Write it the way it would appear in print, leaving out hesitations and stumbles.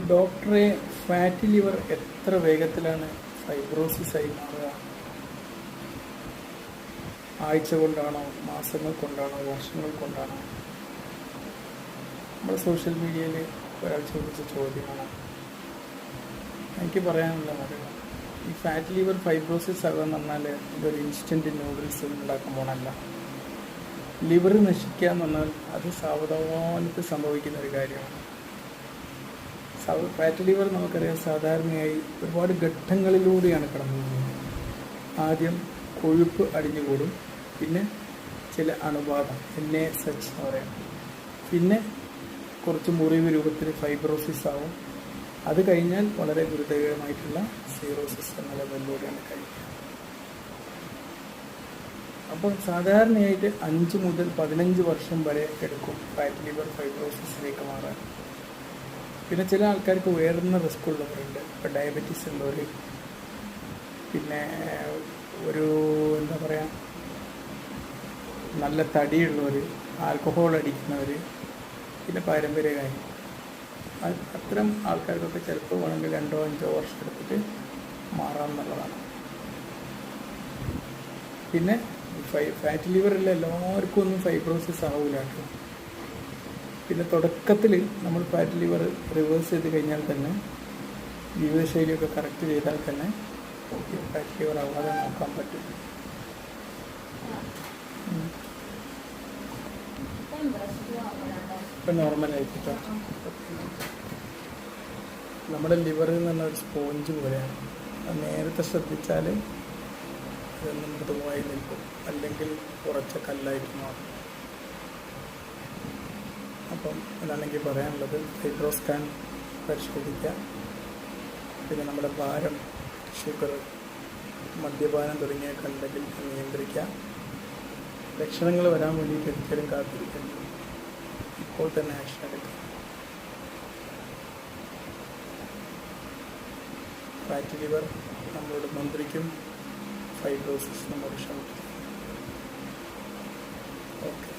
ഡോക്ടറെ, fatty liver എത്ര വേഗത്തിലാണ് ഫൈബ്രോസിസ് ആയി മാറുക? ആഴ്ച കൊണ്ടാണോ, മാസങ്ങൾ കൊണ്ടാണോ, വർഷങ്ങൾ കൊണ്ടാണോ? നമ്മുടെ സോഷ്യൽ മീഡിയയിൽ ഒരാൾ ചോദിച്ച ചോദ്യമാണ്. എനിക്ക് പറയാനുള്ള കാര്യം, ഈ ഫാറ്റി ലിവർ ഫൈബ്രോസിസ് ആകുകയെന്ന് പറഞ്ഞാൽ ഇതൊരു ഇൻസ്റ്റൻറ്റ് നൂഡിൽസ് ഉണ്ടാക്കാൻ പോകണമല്ല. ലിവർ നശിക്കുക എന്ന് പറഞ്ഞാൽ അത് സാവധാനത്തിൽ സംഭവിക്കുന്ന ഒരു കാര്യമാണ്. ഫാറ്റി ലിവർ നമുക്കറിയാം സാധാരണയായി ഒരുപാട് ഘട്ടങ്ങളിലൂടെയാണ് കടന്നു പോകുന്നത്. ആദ്യം കൊഴുപ്പ് അടിഞ്ഞുകൂടും, പിന്നെ ചില അണുബാധ NaSH എന്ന് പറയാം, പിന്നെ കുറച്ച് മുറിവ് രൂപത്തിൽ ഫൈബ്രോസിസ് ആവും. അത് കഴിഞ്ഞാൽ വളരെ ഗുരുതരമായിട്ടുള്ള സീറോസിസ് എന്ന ലെവലിലൂടെയാണ് കഴിക്കുക. അപ്പോൾ സാധാരണയായിട്ട് 5 മുതൽ 15 വർഷം വരെ എടുക്കും ഫാറ്റി ലിവർ ഫൈബ്രോസിസിലേക്ക് മാറാൻ. പിന്നെ ചില ആൾക്കാർക്ക് ഉയർന്ന റിസ്ക് ഉള്ളവരുണ്ട്. ഇപ്പോൾ ഡയബറ്റീസ് ഉള്ളവർ, പിന്നെ ഒരു എന്താ പറയുക, നല്ല തടിയുള്ളവർ, ആൽക്കഹോൾ അടിക്കുന്നവർ, പിന്നെ പാരമ്പര്യമായി അത്തരം ആൾക്കാർക്കൊക്കെ ചിലപ്പോൾ വേണമെങ്കിൽ 2-5 വർഷം എടുത്തിട്ട് മാറാമെന്നുള്ളതാണ്. പിന്നെ ഫാറ്റി ലിവറിൽ എല്ലാവർക്കും ഒന്നും ഫൈബ്രോസിസ് ആവില്ല കേട്ടോ. പിന്നെ തുടക്കത്തിൽ നമ്മൾ ഫാറ്റി ലിവർ റിവേഴ്സ് ചെയ്ത് കഴിഞ്ഞാൽ തന്നെ, ജീവിതശൈലിയൊക്കെ കറക്റ്റ് ചെയ്താൽ തന്നെ ഫാറ്റി ലിവർ ആവാതെ നോക്കാൻ പറ്റും. ഇപ്പം നോർമലായിട്ടോ. നമ്മുടെ ലിവറിൽ നിന്ന് പറഞ്ഞ ഒരു സ്പോഞ്ച് പോലെയാണ്. അത് നേരത്തെ ശ്രദ്ധിച്ചാൽ ഇതൊന്ന് മൃദുവായി നിൽക്കും, അല്ലെങ്കിൽ കുറച്ച് കല്ലായിട്ട് മാറും. അപ്പം അതാണ് എനിക്ക് പറയാനുള്ളത്. ഫൈബ്രോ സ്കാൻ പരിശോധിക്കുക. പിന്നെ നമ്മുടെ ഭാരം, ഷുഗർ, മദ്യപാനം തുടങ്ങിയൊക്കെ ഉണ്ടെങ്കിൽ നിയന്ത്രിക്കുക. ലക്ഷണങ്ങൾ വരാൻ വേണ്ടിയിട്ട് ഒരിക്കലും കാത്തിരിക്കരുത്, ഇപ്പോൾ തന്നെ ആക്ഷൻ എടുക്കുക. ഫാറ്റി ലിവർ നമ്മളോട് മന്ത്രിക്കും, ഫൈബ്രോസിസ് നമ്മോട് ക്ഷമിക്കും. ഓക്കെ.